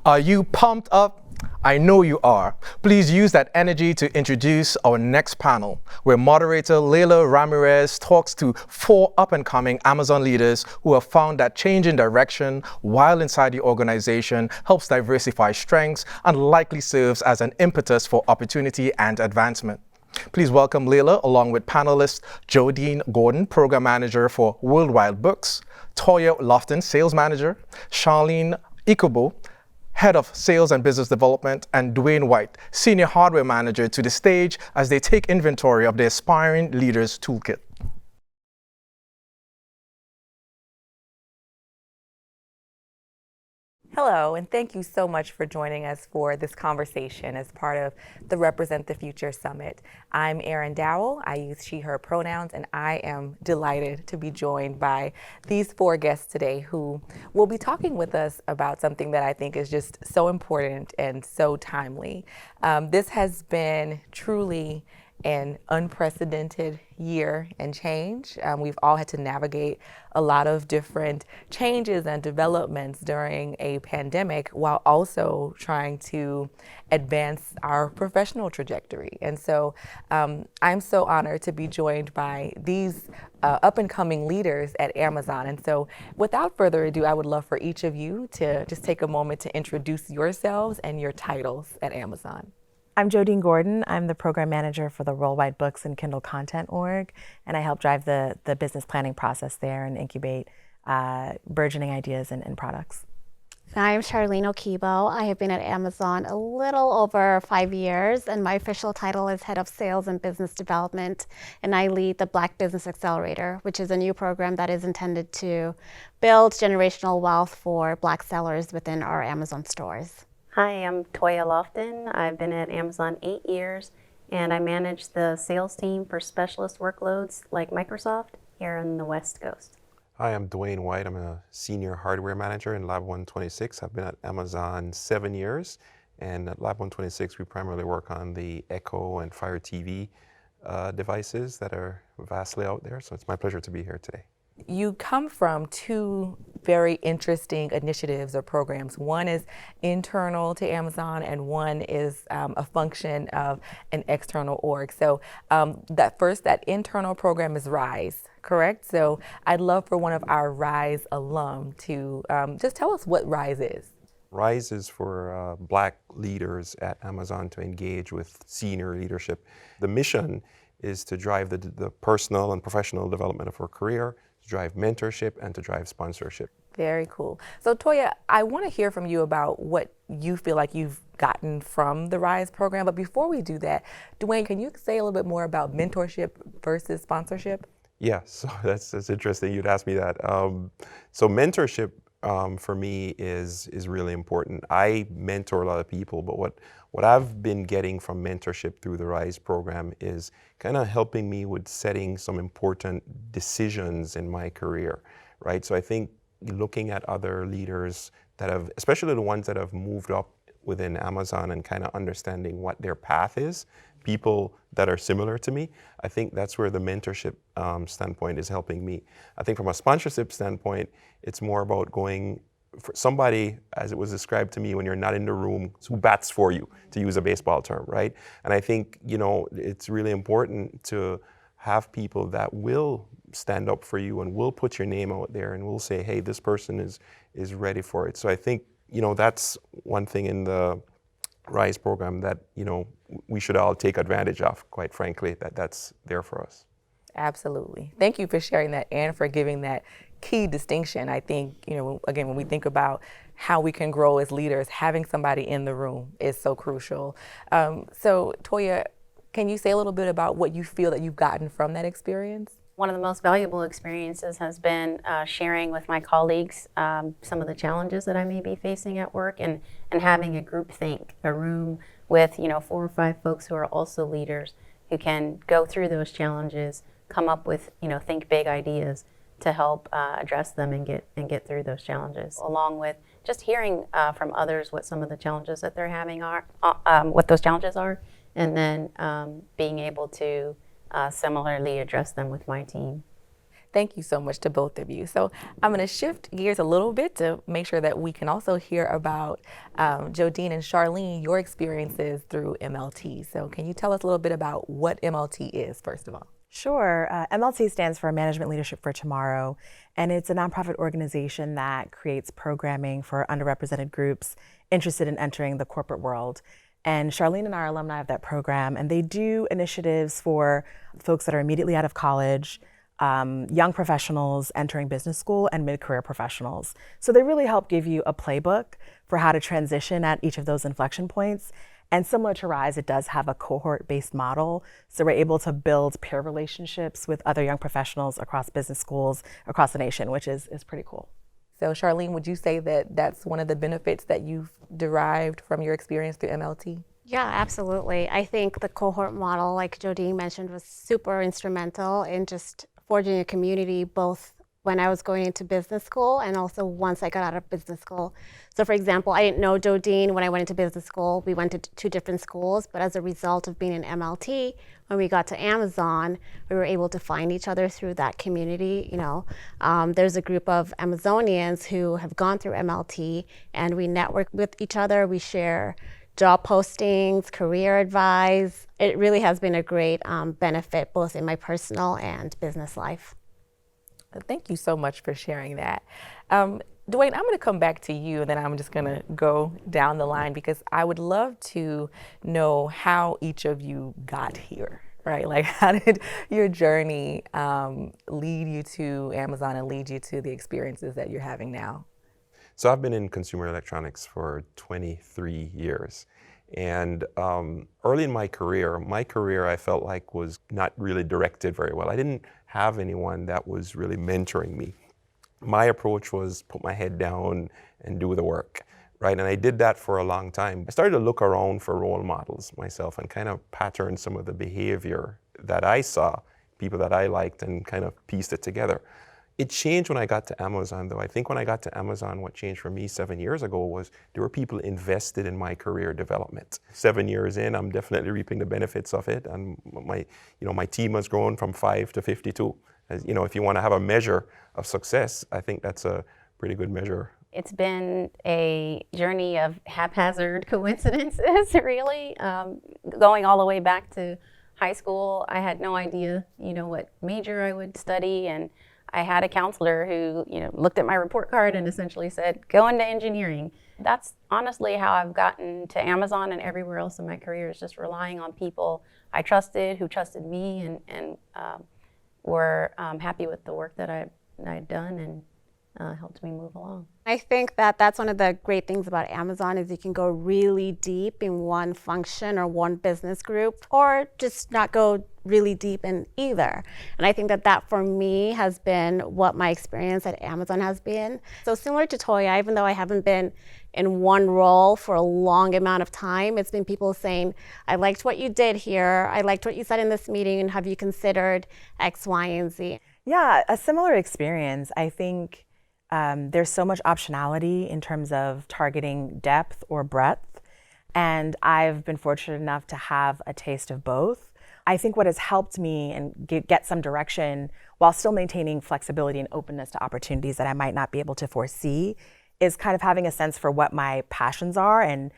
Are you pumped up? I know you are. Please use that energy to introduce our next panel, where moderator Leila Ramirez talks to 4 up-and-coming Amazon leaders who have found that changing direction while inside the organization helps diversify strengths and likely serves as an impetus for opportunity and advancement. Please welcome Leila along with panelists Jodine Gordon, Program Manager for Worldwide Books, Toya Lofton, Sales Manager, Charlene Ikobo, Head of Sales and Business Development, and Dwayne White, Senior Hardware Manager, to the stage as they take inventory of the Aspiring Leaders Toolkit. Hello, and thank you so much for joining us for this conversation as part of the Represent the Future Summit. I'm Erin Dowell. I use she, her pronouns, and I am delighted to be joined by these 4 guests today who will be talking with us about something that I think is just so important and so timely. This has been truly an unprecedented year and change. We've all had to navigate a lot of different changes and developments during a pandemic while also trying to advance our professional trajectory. And so I'm so honored to be joined by these up-and-coming leaders at Amazon. And so without further ado, I would love for each of you to just take a moment to introduce yourselves and your titles at Amazon. I'm Jodine Gordon. I'm the program manager for the Worldwide Books and Kindle Content org, and I help drive the business planning process there and incubate burgeoning ideas and products. I'm Charlene Okibo. I have been at Amazon a little over 5 years, and my official title is Head of Sales and Business Development, and I lead the Black Business Accelerator, which is a new program that is intended to build generational wealth for Black sellers within our Amazon stores. Hi, I'm Toya Lofton. I've been at Amazon 8 years, and I manage the sales team for specialist workloads like Microsoft here on the West Coast. Hi, I'm Dwayne White. I'm a senior hardware manager in Lab 126. I've been at Amazon 7 years, and at Lab 126 we primarily work on the Echo and Fire TV devices that are vastly out there, so it's my pleasure to be here today. You come from 2 very interesting initiatives or programs. One is internal to Amazon, and one is a function of an external org. So that internal program is RISE, correct? So I'd love for one of our RISE alum to just tell us what RISE is. RISE is for Black leaders at Amazon to engage with senior leadership. The mission is to drive the personal and professional development of our career, to drive mentorship, and to drive sponsorship. Very cool. So Toya, I want to hear from you about what you feel like you've gotten from the RISE program. But before we do that, Dwayne, can you say a little bit more about mentorship versus sponsorship? Yeah, so that's interesting you'd ask me that. So mentorship for me is really important. I mentor a lot of people, but what I've been getting from mentorship through the RISE program is kind of helping me with setting some important decisions in my career, right? So I think looking at other leaders that have, especially the ones that have moved up within Amazon and kind of understanding what their path is, people that are similar to me, I think that's where the mentorship standpoint is helping me. I think from a sponsorship standpoint, it's more about going for somebody, as it was described to me, when you're not in the room, who bats for you, to use a baseball term, right? And I think, it's really important to have people that will stand up for you and will put your name out there and will say, hey, this person is ready for it. So I think, that's one thing in the RISE program that, we should all take advantage of, quite frankly, that's there for us. Absolutely. Thank you for sharing that and for giving that key distinction. I think, again, when we think about how we can grow as leaders, having somebody in the room is so crucial. So Toya, can you say a little bit about what you feel that you've gotten from that experience? One of the most valuable experiences has been sharing with my colleagues some of the challenges that I may be facing at work, and having a group think, a room with 4 or 5 folks who are also leaders who can go through those challenges, come up with think big ideas to help address them and get through those challenges, along with just hearing from others what some of the challenges that they're having are, what those challenges are, and then being able to similarly address them with my team. Thank you so much to both of you. So I'm going to shift gears a little bit to make sure that we can also hear about Jodine and Charlene, your experiences through MLT. So can you tell us a little bit about what MLT is, first of all? Sure. MLT stands for Management Leadership for Tomorrow, and it's a nonprofit organization that creates programming for underrepresented groups interested in entering the corporate world. And Charlene and I are alumni of that program, and they do initiatives for folks that are immediately out of college, young professionals entering business school, and mid-career professionals. So they really help give you a playbook for how to transition at each of those inflection points. And similar to RISE, it does have a cohort-based model. So we're able to build peer relationships with other young professionals across business schools across the nation, which is pretty cool. So Charlene, would you say that that's one of the benefits that you've derived from your experience through MLT? Yeah, absolutely. I think the cohort model, like Jodine mentioned, was super instrumental in just forging a community, both when I was going into business school and also once I got out of business school. So for example, I didn't know Jodine when I went into business school. We went to two different schools, but as a result of being in MLT, when we got to Amazon, we were able to find each other through that community. There's a group of Amazonians who have gone through MLT, and we network with each other. We share job postings, career advice. It really has been a great benefit both in my personal and business life. Thank you so much for sharing that. Dwayne, I'm going to come back to you, and then I'm just going to go down the line because I would love to know how each of you got here, right? Like, how did your journey lead you to Amazon and lead you to the experiences that you're having now? So I've been in consumer electronics for 23 years. And early in my career I felt like was not really directed very well. I didn't have anyone that was really mentoring me. My approach was put my head down and do the work, right? And I did that for a long time. I started to look around for role models myself and kind of pattern some of the behavior that I saw, people that I liked, and kind of pieced it together. It changed when I got to Amazon, though. I think when I got to Amazon, what changed for me 7 years ago was there were people invested in my career development. 7 years in, I'm definitely reaping the benefits of it, and my team has grown from 5 to 52. As, if you want to have a measure of success, I think that's a pretty good measure. It's been a journey of haphazard coincidences, really. Going all the way back to high school, I had no idea, what major I would study, and I had a counselor who, looked at my report card and essentially said, go into engineering. That's honestly how I've gotten to Amazon and everywhere else in my career, is just relying on people I trusted, who trusted me, and were happy with the work that I'd done, and helped me move along. I think that that's one of the great things about Amazon is you can go really deep in one function or one business group, or just not go really deep in either. And I think that for me has been what my experience at Amazon has been. So similar to Toya, even though I haven't been in one role for a long amount of time, it's been people saying, I liked what you did here, I liked what you said in this meeting, and have you considered X, Y, and Z? Yeah, a similar experience. I think there's so much optionality in terms of targeting depth or breadth, and I've been fortunate enough to have a taste of both. I think what has helped me and get some direction while still maintaining flexibility and openness to opportunities that I might not be able to foresee is kind of having a sense for what my passions are and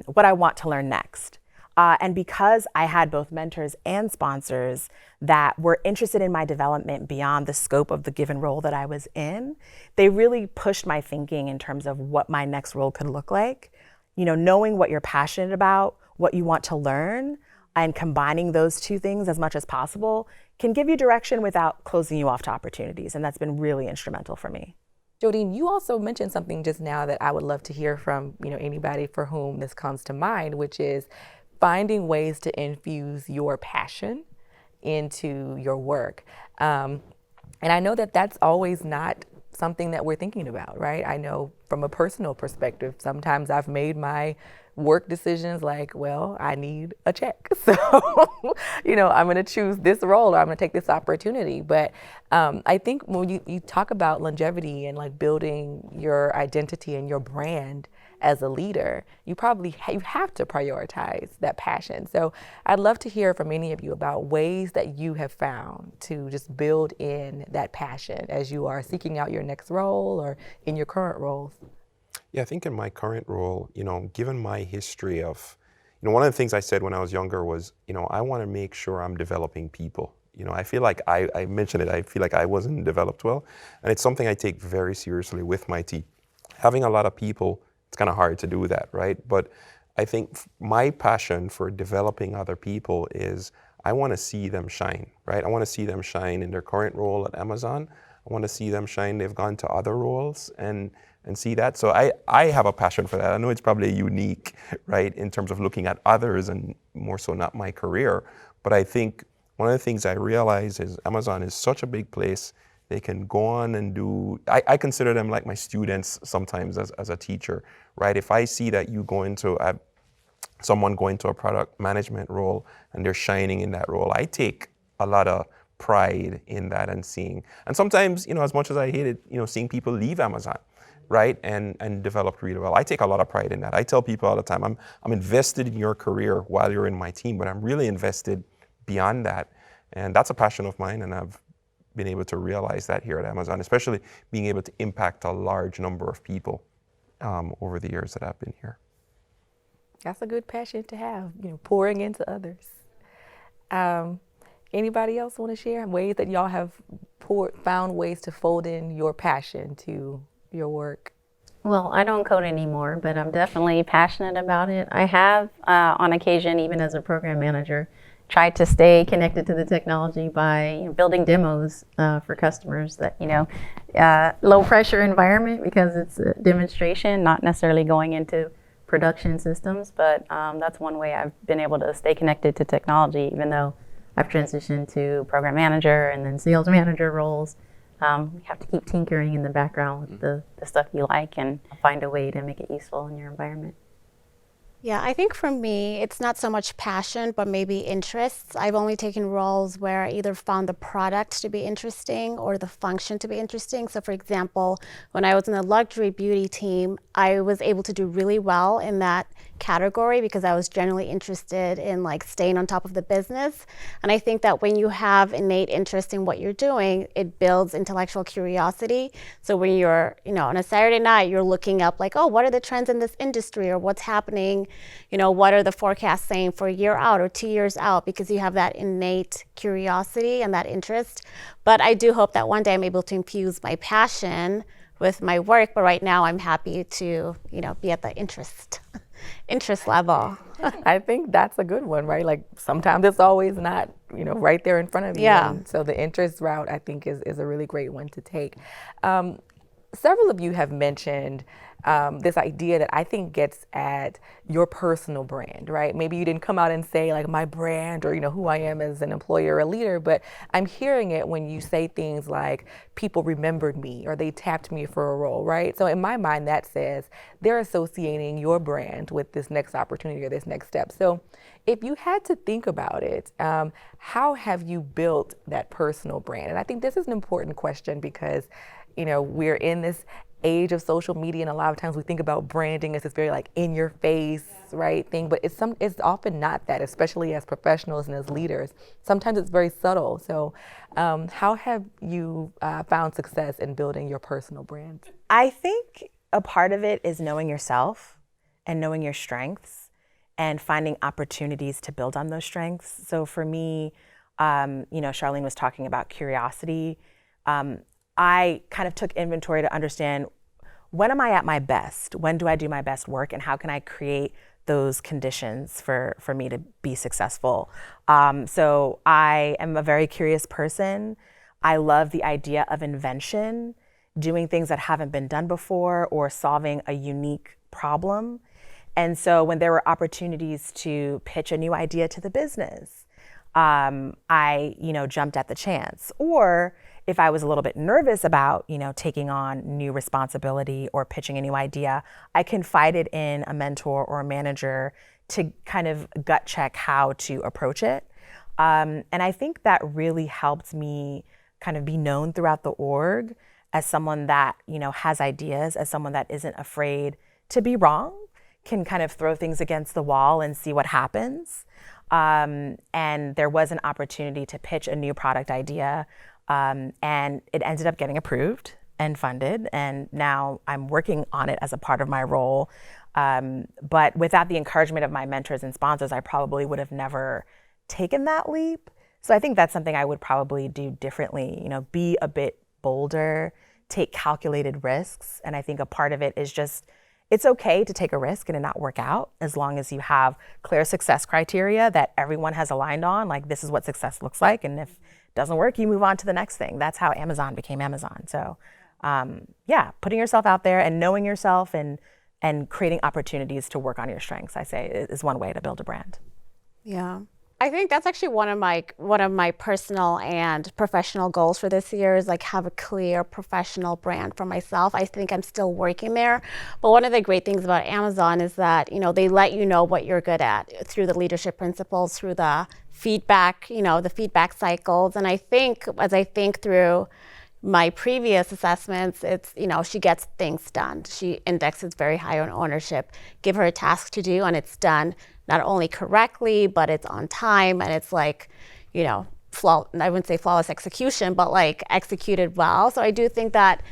what I want to learn next. And because I had both mentors and sponsors that were interested in my development beyond the scope of the given role that I was in, they really pushed my thinking in terms of what my next role could look like. Knowing what you're passionate about, what you want to learn, and combining those two things as much as possible can give you direction without closing you off to opportunities. And that's been really instrumental for me. Jodine, you also mentioned something just now that I would love to hear from anybody for whom this comes to mind, which is finding ways to infuse your passion into your work. And I know that that's always not something that we're thinking about, right? I know from a personal perspective, sometimes I've made my work decisions like, well, I need a check. So, I'm going to choose this role or I'm going to take this opportunity. But I think when you talk about longevity and like building your identity and your brand as a leader, you probably you have to prioritize that passion. So I'd love to hear from any of you about ways that you have found to just build in that passion as you are seeking out your next role or in your current roles. Yeah, I think in my current role, given my history of, one of the things I said when I was younger was, I want to make sure I'm developing people. I feel like I mentioned it, I feel like I wasn't developed well. And it's something I take very seriously with my team. Having a lot of people, it's kind of hard to do that, right? But I think my passion for developing other people is I want to see them shine, right? I want to see them shine in their current role at Amazon. I want to see them shine. They've gone to other roles and see that. So I have a passion for that. I know it's probably unique, right, in terms of looking at others and more so not my career. But I think one of the things I realize is Amazon is such a big place. They can go on and do, I consider them like my students sometimes as a teacher, right? If I see that you go into someone going to a product management role and they're shining in that role, I take a lot of pride in that and seeing. And sometimes, as much as I hate it, seeing people leave Amazon, right, and develop really well. I take a lot of pride in that. I tell people all the time, I'm invested in your career while you're in my team, but I'm really invested beyond that. And that's a passion of mine, and I've been able to realize that here at Amazon, especially being able to impact a large number of people over the years that I've been here. That's a good passion to have, pouring into others. Anybody else want to share ways that y'all have found ways to fold in your passion to your work? Well, I don't code anymore, but I'm definitely passionate about it. I have, on occasion, even as a program manager, tried to stay connected to the technology by building demos for customers that, low pressure environment because it's a demonstration, not necessarily going into production systems, but that's one way I've been able to stay connected to technology, even though I've transitioned to program manager and then sales manager roles. You have to keep tinkering in the background with the stuff you like and find a way to make it useful in your environment. Yeah, I think for me, it's not so much passion, but maybe interests. I've only taken roles where I either found the product to be interesting or the function to be interesting. So for example, when I was in the luxury beauty team, I was able to do really well in that category because I was generally interested in like staying on top of the business. And I think that when you have innate interest in what you're doing, it builds intellectual curiosity. So when you're, on a Saturday night, you're looking up like, oh, what are the trends in this industry or what's happening? What are the forecasts saying for a year out or 2 years out, because you have that innate curiosity and that interest. But I do hope that one day I'm able to infuse my passion with my work. But right now I'm happy to, be at the interest level. I think that's a good one, right? Like sometimes it's always not, right there in front of you. Yeah. And so the interest route, I think, is a really great one to take. Several of you have mentioned this idea that I think gets at your personal brand, right? Maybe you didn't come out and say like my brand or who I am as an employer or a leader, but I'm hearing it when you say things like people remembered me or they tapped me for a role, right? So in my mind, that says they're associating your brand with this next opportunity or this next step. So if you had to think about it, how have you built that personal brand? And I think this is an important question because we're in this age of social media, and a lot of times we think about branding as this very like in your face, right, thing, but it's often not that, especially as professionals and as leaders. Sometimes it's very subtle. So how have you found success in building your personal brand? I think a part of it is knowing yourself and knowing your strengths and finding opportunities to build on those strengths. So for me, Charlene was talking about curiosity. I kind of took inventory to understand, when am I at my best? When do I do my best work? And how can I create those conditions for me to be successful? So I am a very curious person. I love the idea of invention, doing things that haven't been done before or solving a unique problem. And so when there were opportunities to pitch a new idea to the business, I jumped at the chance. Or if I was a little bit nervous about, taking on new responsibility or pitching a new idea, I confided in a mentor or a manager to kind of gut check how to approach it. And I think that really helped me kind of be known throughout the org as someone that, has ideas, as someone that isn't afraid to be wrong, can kind of throw things against the wall and see what happens. And there was an opportunity to pitch a new product idea, and it ended up getting approved and funded. And now I'm working on it as a part of my role. But without the encouragement of my mentors and sponsors, I probably would have never taken that leap. So I think that's something I would probably do differently, be a bit bolder, take calculated risks. And I think a part of it is just, it's okay to take a risk and it not work out, as long as you have clear success criteria that everyone has aligned on, like this is what success looks like. And if it doesn't work, you move on to the next thing. That's how Amazon became Amazon. So putting yourself out there and knowing yourself and creating opportunities to work on your strengths, I say, is one way to build a brand. Yeah. I think that's actually one of my personal and professional goals for this year, is like have a clear professional brand for myself. I think I'm still working there, but one of the great things about Amazon is that they let you know what you're good at through the leadership principles, through the feedback, the feedback cycles. And I think as I think through my previous assessments, it's, she gets things done. She indexes very high on ownership. Give her a task to do and it's done, not only correctly, but it's on time, and it's like, I wouldn't say flawless execution, but like executed well. So I do think that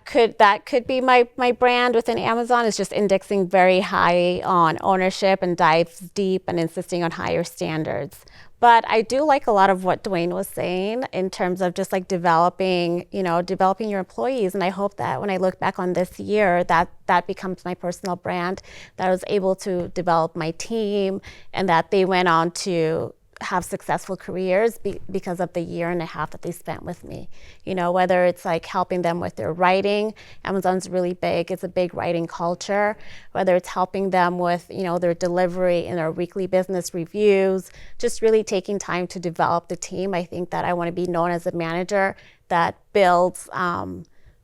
could be my brand within Amazon, is just indexing very high on ownership and dives deep and insisting on higher standards. But I do like a lot of what Dwayne was saying in terms of just like developing your employees. And I hope that when I look back on this year, that becomes my personal brand, that I was able to develop my team and that they went on to have successful careers because of the year and a half that they spent with me. Whether it's like helping them with their writing, Amazon's really big, it's a big writing culture. Whether it's helping them with, their delivery in their weekly business reviews, just really taking time to develop the team. I think that I want to be known as a manager that builds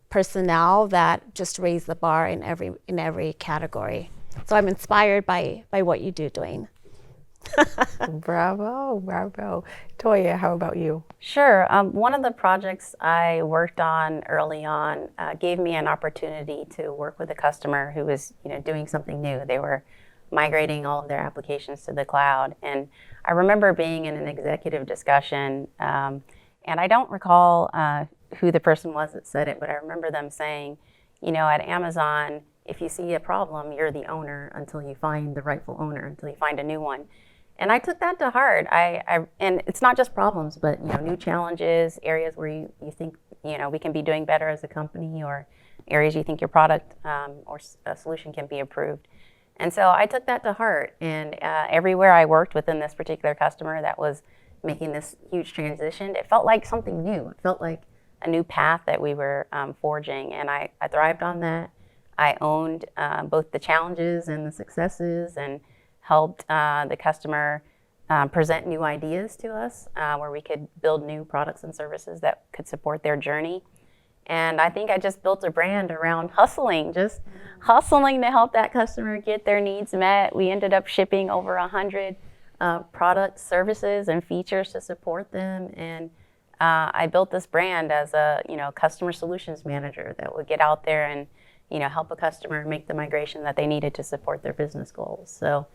personnel that just raise the bar in every category. So I'm inspired by what you do, Dwayne. Bravo. Toya, how about you? Sure. One of the projects I worked on early on gave me an opportunity to work with a customer who was, doing something new. They were migrating all of their applications to the cloud. And I remember being in an executive discussion, and I don't recall who the person was that said it, but I remember them saying, at Amazon, if you see a problem, you're the owner until you find the rightful owner, until you find a new one. And I took that to heart. And it's not just problems, but new challenges, areas where you think we can be doing better as a company, or areas you think your product or a solution can be improved. And so I took that to heart. And everywhere I worked within this particular customer that was making this huge transition, it felt like something new. It felt like a new path that we were forging. And I thrived on that. I owned both the challenges and the successes, and helped the customer present new ideas to us where we could build new products and services that could support their journey. And I think I just built a brand around hustling to help that customer get their needs met. We ended up shipping over 100 products, services, and features to support them. And I built this brand as a customer solutions manager that would get out there and help a customer make the migration that they needed to support their business goals. So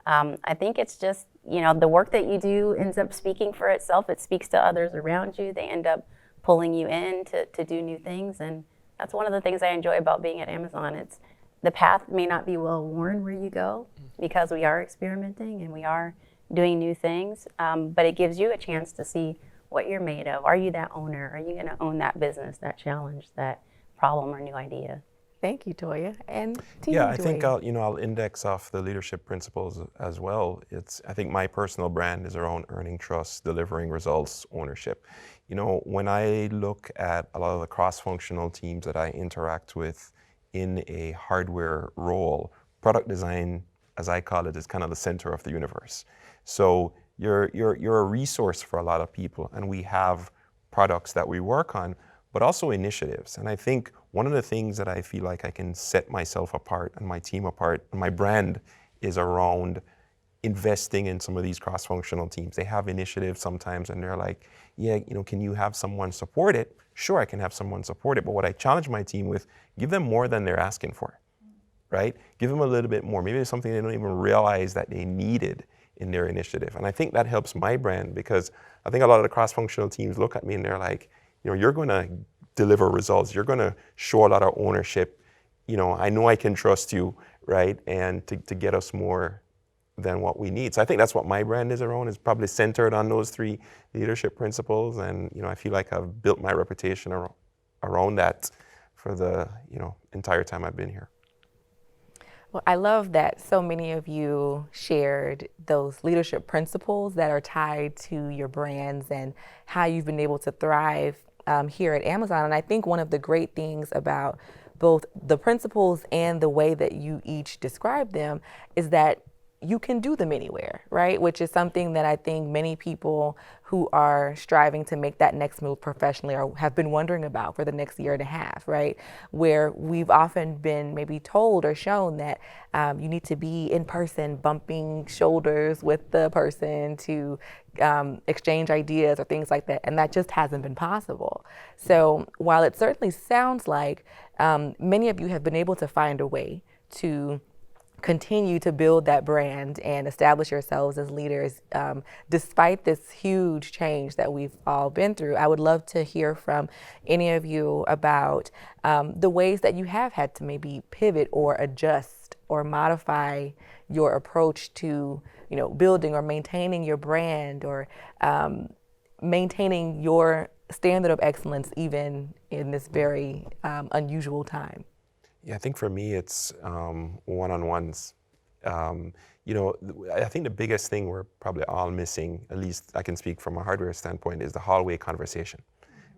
I think it's just, the work that you do ends up speaking for itself. It speaks to others around you. They end up pulling you in to do new things. And that's one of the things I enjoy about being at Amazon. It's the path may not be well worn where you go, because we are experimenting and we are doing new things, but it gives you a chance to see what you're made of. Are you that owner? Are you going to own that business, that challenge, that problem or new idea? Thank you, Toya. And to you, Yeah, I Dwayne. think I'll index off the leadership principles as well. I think my personal brand is around earning trust, delivering results, ownership. When I look at a lot of the cross-functional teams that I interact with in a hardware role, product design, as I call it, is kind of the center of the universe. So you're a resource for a lot of people, and we have products that we work on, but also initiatives. And I think one of the things that I feel like I can set myself apart and my team apart, and my brand, is around investing in some of these cross-functional teams. They have initiatives sometimes and they're like, yeah, can you have someone support it? Sure, I can have someone support it, but what I challenge my team with, give them more than they're asking for, right? Give them a little bit more. Maybe it's something they don't even realize that they needed in their initiative. And I think that helps my brand, because I think a lot of the cross-functional teams look at me and they're like, you're going to deliver results. You're going to show a lot of ownership. I know I can trust you, right? And to get us more than what we need. So I think that's what my brand is around, is probably centered on those 3 leadership principles. And I feel like I've built my reputation around that for the entire time I've been here. Well, I love that so many of you shared those leadership principles that are tied to your brands and how you've been able to thrive here at Amazon. And I think one of the great things about both the principles and the way that you each describe them is that you can do them anywhere, right? Which is something that I think many people who are striving to make that next move professionally have been wondering about for the next year and a half, right? Where we've often been maybe told or shown that you need to be in person, bumping shoulders with the person to exchange ideas or things like that. And that just hasn't been possible. So while it certainly sounds like many of you have been able to find a way to continue to build that brand and establish yourselves as leaders, despite this huge change that we've all been through, I would love to hear from any of you about the ways that you have had to maybe pivot or adjust or modify your approach to, building or maintaining your brand or maintaining your standard of excellence even in this very unusual time. Yeah, I think for me it's one-on-ones. I think the biggest thing we're probably all missing, at least I can speak from a hardware standpoint, is the hallway conversation,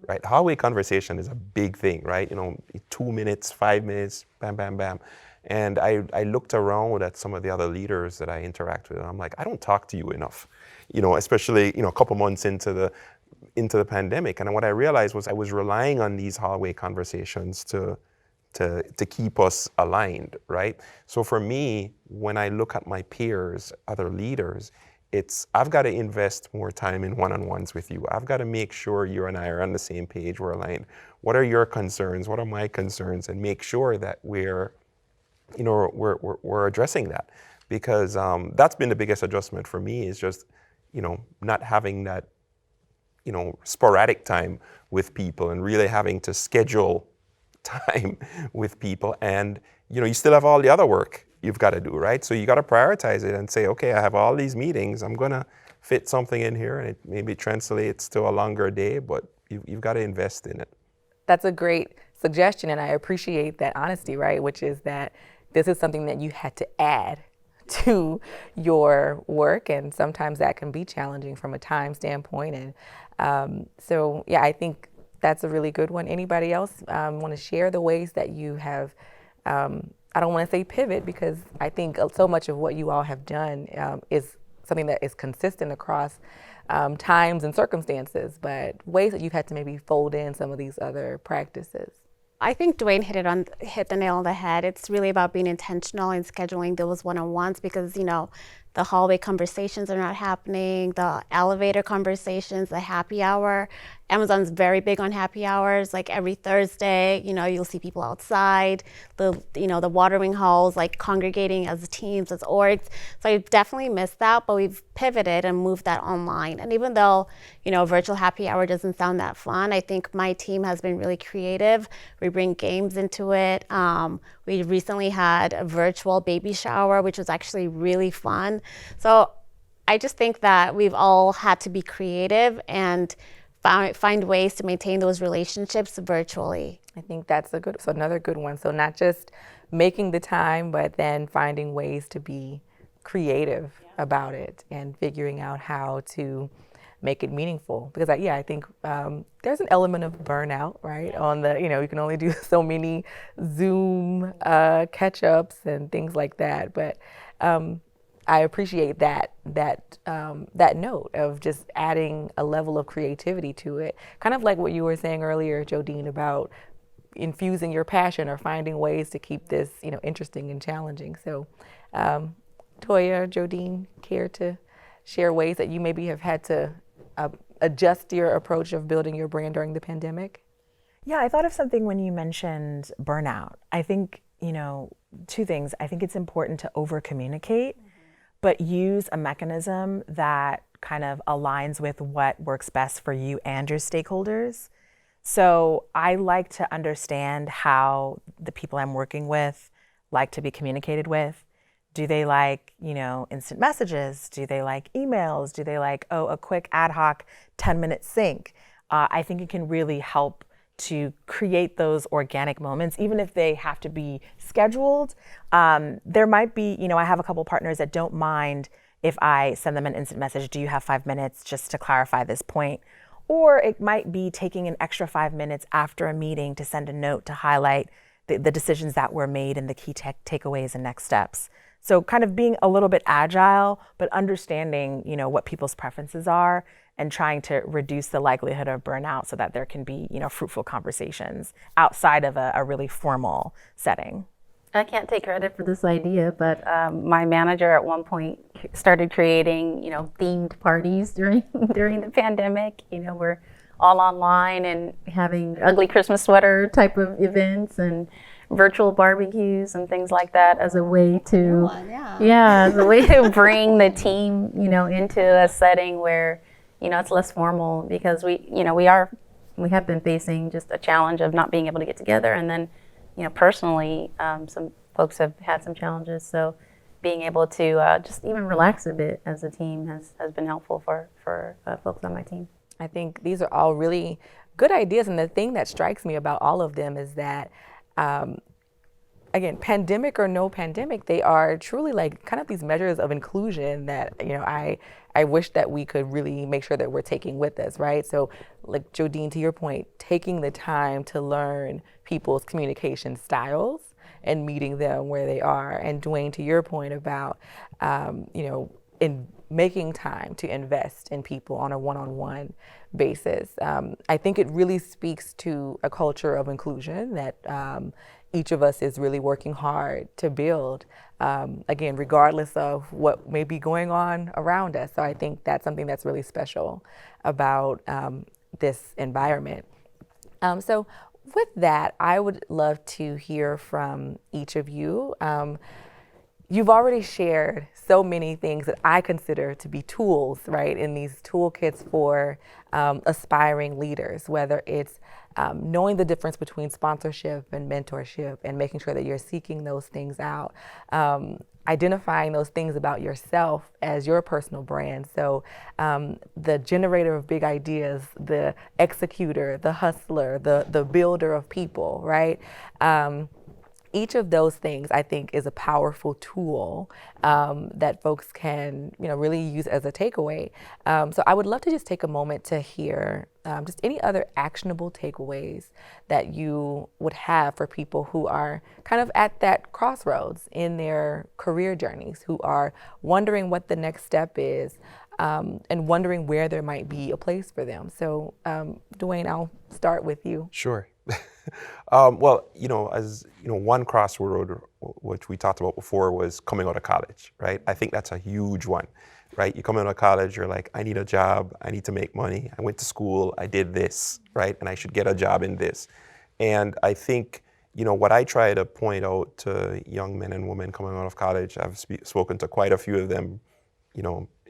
right? Hallway conversation is a big thing, right? 2 minutes, 5 minutes, bam, bam, bam. And I looked around at some of the other leaders that I interact with, and I'm like, I don't talk to you enough, especially, a couple months into the pandemic. And what I realized was I was relying on these hallway conversations to keep us aligned, right? So for me, when I look at my peers, other leaders, I've got to invest more time in one-on-ones with you. I've got to make sure you and I are on the same page, we're aligned. What are your concerns? What are my concerns? And make sure that we're addressing that, because that's been the biggest adjustment for me, is just, not having that, sporadic time with people and really having to schedule time with people. And you still have all the other work you've got to do, right? So you got to prioritize it and say, okay, I have all these meetings, I'm going to fit something in here, and it maybe translates to a longer day, but you've got to invest in it. That's a great suggestion, and I appreciate that honesty, right? Which is that this is something that you had to add to your work, and sometimes that can be challenging from a time standpoint. And so yeah, I think that's a really good one. Anybody else want to share the ways that you have, I don't want to say pivot, because I think so much of what you all have done is something that is consistent across times and circumstances, but ways that you've had to maybe fold in some of these other practices. I think Dwayne hit the nail on the head. It's really about being intentional and scheduling those one-on-ones, because the hallway conversations are not happening, the elevator conversations, the happy hour. Amazon's very big on happy hours. Like every Thursday, you'll see people outside, the watering holes, like congregating as teams, as orgs. So I've definitely missed that, but we've pivoted and moved that online. And even though, virtual happy hour doesn't sound that fun, I think my team has been really creative. We bring games into it. We recently had a virtual baby shower, which was actually really fun. So I just think that we've all had to be creative and find ways to maintain those relationships virtually. I think that's another good one. So not just making the time, but then finding ways to be creative about it and figuring out how to make it meaningful. Because I think there's an element of burnout, right? On the, you can only do so many Zoom catch-ups and things like that. But I appreciate that note of just adding a level of creativity to it. Kind of like what you were saying earlier, Jodine, about infusing your passion or finding ways to keep this, interesting and challenging. So, Toya, Jodine, care to share ways that you maybe have had to adjust your approach of building your brand during the pandemic? Yeah, I thought of something when you mentioned burnout. I think, two things. I think it's important to over communicate, but use a mechanism that kind of aligns with what works best for you and your stakeholders. So I like to understand how the people I'm working with like to be communicated with. Do they like, instant messages? Do they like emails? Do they like, a quick ad hoc 10-minute sync? I think it can really help to create those organic moments, even if they have to be scheduled. There might be, I have a couple partners that don't mind if I send them an instant message, do you have 5 minutes just to clarify this point? Or it might be taking an extra 5 minutes after a meeting to send a note to highlight the decisions that were made and the key takeaways and next steps. So kind of being a little bit agile, but understanding, what people's preferences are and trying to reduce the likelihood of burnout so that there can be, fruitful conversations outside of a really formal setting. I can't take credit for this idea, but my manager at one point started creating, themed parties during the pandemic. We're all online and having ugly Christmas sweater type of events and virtual barbecues and things like that as a way to, as a way to bring the team, into a setting where, it's less formal, because we have been facing just a challenge of not being able to get together, and then, personally, some folks have had some challenges. So being able to just even relax a bit as a team has been helpful for folks on my team. I think these are all really good ideas, and the thing that strikes me about all of them is that again, pandemic or no pandemic, they are truly like kind of these measures of inclusion that, I wish that we could really make sure that we're taking with us, right? So like Jodine, to your point, taking the time to learn people's communication styles and meeting them where they are. And Dwayne, to your point about, in making time to invest in people on a one-on-one basis. I think it really speaks to a culture of inclusion that each of us is really working hard to build, again, regardless of what may be going on around us. So I think that's something that's really special about this environment. So with that, I would love to hear from each of you. You've already shared so many things that I consider to be tools, right, in these toolkits for aspiring leaders, whether it's knowing the difference between sponsorship and mentorship and making sure that you're seeking those things out, identifying those things about yourself as your personal brand. So the generator of big ideas, the executor, the hustler, the builder of people, right? Each of those things, I think, is a powerful tool that folks can, really use as a takeaway. So I would love to just take a moment to hear just any other actionable takeaways that you would have for people who are kind of at that crossroads in their career journeys, who are wondering what the next step is, and wondering where there might be a place for them. So, Dwayne, I'll start with you. Sure. Well, one crossroad, which we talked about before, was coming out of college, right? I think that's a huge one, right? You come out of college, you're like, I need a job, I need to make money, I went to school, I did this, right? And I should get a job in this. And I think, what I try to point out to young men and women coming out of college, I've spoken to quite a few of them,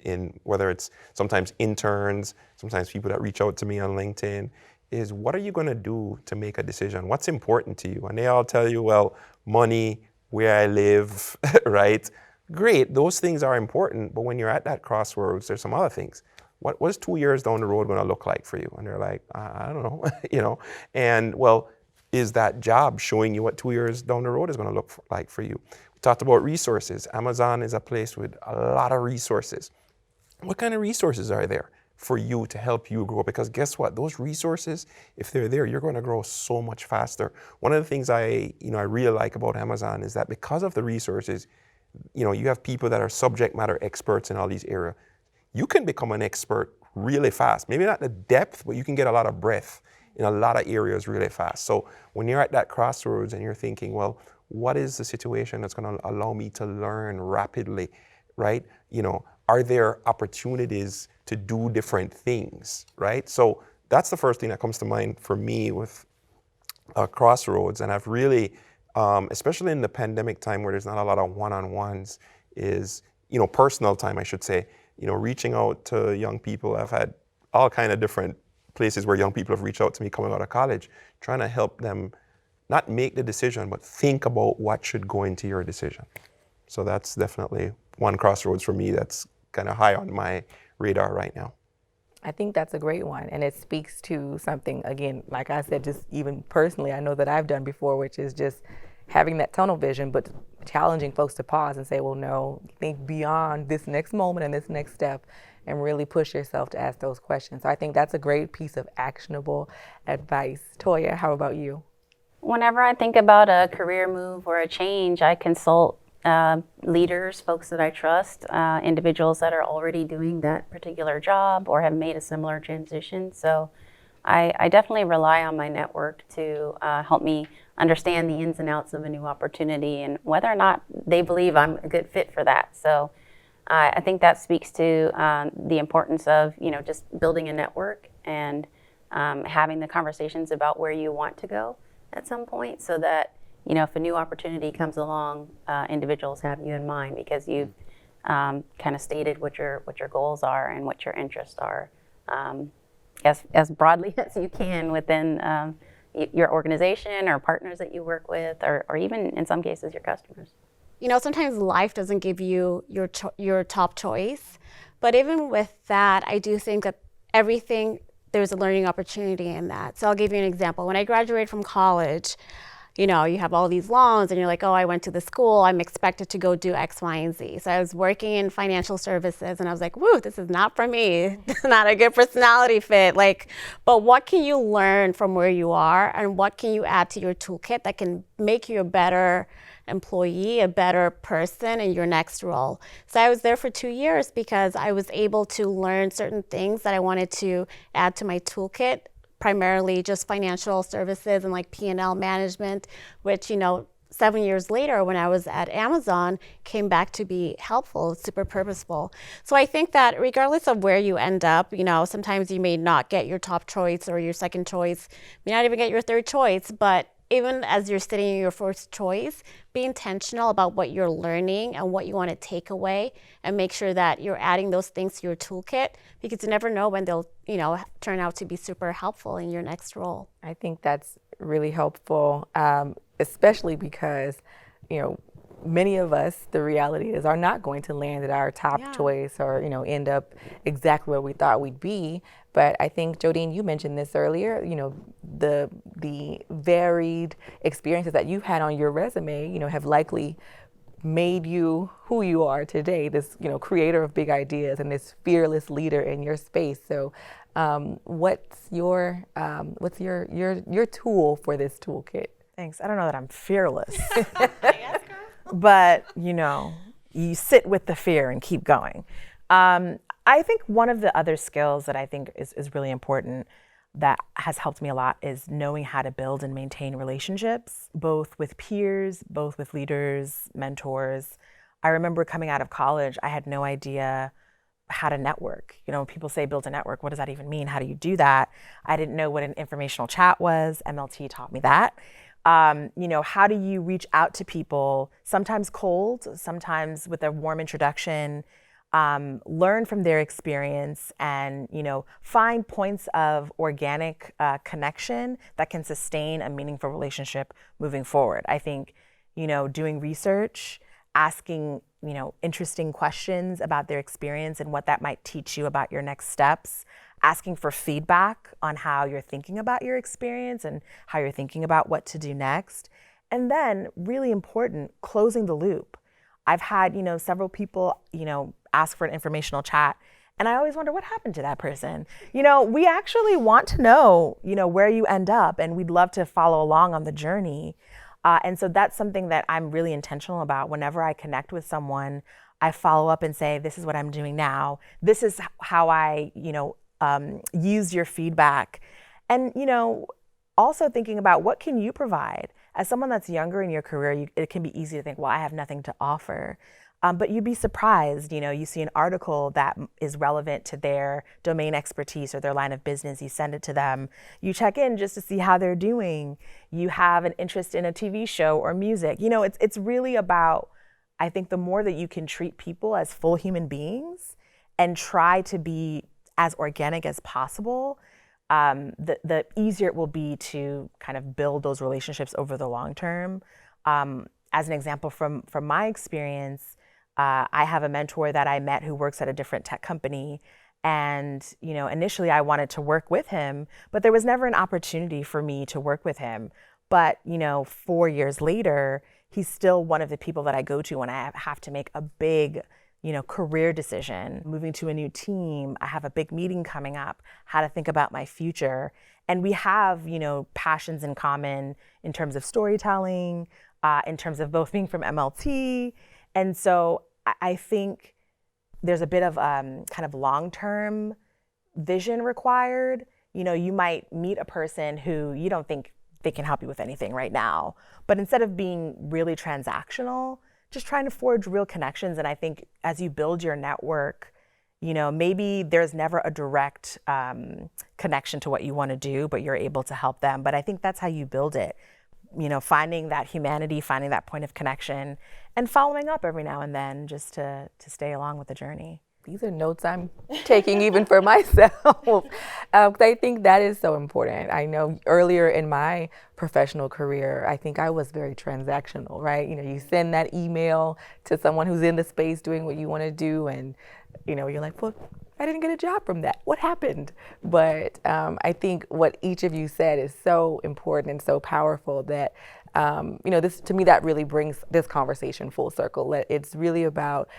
in whether it's sometimes interns, sometimes people that reach out to me on LinkedIn, is what are you going to do to make a decision? What's important to you? And they all tell you, well, money, where I live, right? Great, those things are important, but when you're at that crossroads, there's some other things. What is 2 years down the road going to look like for you? And they're like, I don't know, And well, is that job showing you what 2 years down the road is going to look like for you? We talked about resources. Amazon is a place with a lot of resources. What kind of resources are there for you to help you grow? Because guess what? Those resources, if they're there, you're going to grow so much faster. One of the things I really like about Amazon is that because of the resources, You know, you have people that are subject matter experts in all these areas. You can become an expert really fast. Maybe not the depth, but you can get a lot of breadth in a lot of areas really fast. So when you're at that crossroads and you're thinking, well, what is the situation that's going to allow me to learn rapidly, right? You know, are there opportunities to do different things, right? So that's the first thing that comes to mind for me with crossroads. And I've really, especially in the pandemic time where there's not a lot of one-on-ones, is, you know, personal time, I should say, you know, reaching out to young people. I've had all kind of different places where young people have reached out to me coming out of college, trying to help them not make the decision, but think about what should go into your decision. So that's definitely one crossroads for me that's kind of high on my radar right now. I think that's a great one, and it speaks to something, again, like I said, just even personally, I know that I've done before, which is just having that tunnel vision, but challenging folks to pause and say, well, no, think beyond this next moment and this next step, and really push yourself to ask those questions. So I think that's a great piece of actionable advice. Toya, how about you? Whenever I think about a career move or a change, I consult leaders, folks that I trust, individuals that are already doing that particular job or have made a similar transition. So I definitely rely on my network to help me understand the ins and outs of a new opportunity and whether or not they believe I'm a good fit for that. So I think that speaks to the importance of, you know, just building a network and having the conversations about where you want to go at some point, so that, you know, if a new opportunity comes along, individuals have you in mind because you've kind of stated what your goals are and what your interests are, as broadly as you can within your organization or partners that you work with, or even in some cases your customers. You know, sometimes life doesn't give you your top choice, but even with that, I do think that there's a learning opportunity in that. So I'll give you an example. When I graduated from college, you know, you have all these loans and you're like, oh, I went to the school, I'm expected to go do X, Y, and Z. So I was working in financial services and I was like, woo, this is not for me. Not a good personality fit. But what can you learn from where you are and what can you add to your toolkit that can make you a better employee, a better person in your next role? So I was there for 2 years because I was able to learn certain things that I wanted to add to my toolkit, primarily just financial services and like P&L management, which, you know, 7 years later when I was at Amazon came back to be helpful, super purposeful. So I think that regardless of where you end up, you know, sometimes you may not get your top choice or your second choice, may not even get your third choice, but even as you're sitting in your first choice, be intentional about what you're learning and what you want to take away and make sure that you're adding those things to your toolkit, because you never know when they'll, you know, turn out to be super helpful in your next role. I think that's really helpful, especially because, you know, many of us, the reality is, are not going to land at our top choice or, you know, end up exactly where we thought we'd be. But I think, Jodine, you mentioned this earlier, you know, the varied experiences that you've had on your resume, you know, have likely made you who you are today, this, you know, creator of big ideas and this fearless leader in your space. So what's your tool for this toolkit? Thanks. I don't know that I'm fearless. But, you know, you sit with the fear and keep going. I think one of the other skills that I think is really important that has helped me a lot is knowing how to build and maintain relationships, both with peers, both with leaders, mentors. I remember coming out of college, I had no idea how to network. You know, when people say build a network, what does that even mean? How do you do that? I didn't know what an informational chat was. MLT taught me that. You know, how do you reach out to people, sometimes cold, sometimes with a warm introduction, learn from their experience and, you know, find points of organic connection that can sustain a meaningful relationship moving forward. I think, you know, doing research, asking, you know, interesting questions about their experience and what that might teach you about your next steps, asking for feedback on how you're thinking about your experience and how you're thinking about what to do next. And then, really important, closing the loop. I've had, you know, several people, you know, ask for an informational chat, and I always wonder what happened to that person. You know, we actually want to know, you know, where you end up, and we'd love to follow along on the journey. And so that's something that I'm really intentional about. Whenever I connect with someone, I follow up and say, this is what I'm doing now. This is how I, use your feedback. And, also thinking about what can you provide? As someone that's younger in your career, it can be easy to think, well, I have nothing to offer. But you'd be surprised, you see an article that is relevant to their domain expertise or their line of business, you send it to them, you check in just to see how they're doing. You have an interest in a TV show or music. It's really about, I think the more that you can treat people as full human beings and try to be as organic as possible, the easier it will be to kind of build those relationships over the long term. As an example from my experience, I have a mentor that I met who works at a different tech company. And, initially I wanted to work with him, but there was never an opportunity for me to work with him. But, 4 years later, he's still one of the people that I go to when I have to make a big, career decision, moving to a new team. I have a big meeting coming up, how to think about my future. And we have, passions in common in terms of storytelling, in terms of both being from MLT. And so I think there's a bit of kind of long-term vision required. You might meet a person who you don't think they can help you with anything right now, but instead of being really transactional, just trying to forge real connections. And I think as you build your network, maybe there's never a direct connection to what you want to do, but you're able to help them. But I think that's how you build it. Finding that humanity, finding that point of connection, and following up every now and then just to stay along with the journey. These are notes I'm taking even for myself. I think that is so important. I know earlier in my professional career, I think I was very transactional, right? You send that email to someone who's in the space doing what you want to do, and you're like, well, I didn't get a job from that. What happened? But I think what each of you said is so important and so powerful that, this to me, that really brings this conversation full circle. It's really about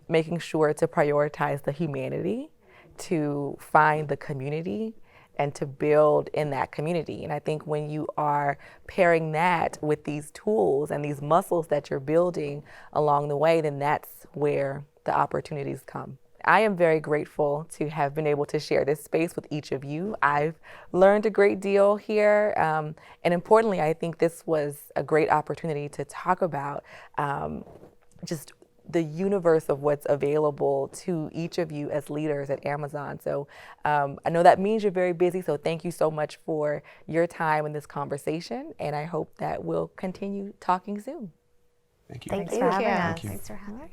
making sure to prioritize the humanity, to find the community, and to build in that community. And I think when you are pairing that with these tools and these muscles that you're building along the way, then that's where the opportunities come. I am very grateful to have been able to share this space with each of you. I've learned a great deal here. And importantly, I think this was a great opportunity to talk about just the universe of what's available to each of you as leaders at Amazon. So I know that means you're very busy, so thank you so much for your time in this conversation, and I hope that we'll continue talking soon. Thank you. Thank you. for having us. Thank you. Thanks for having us.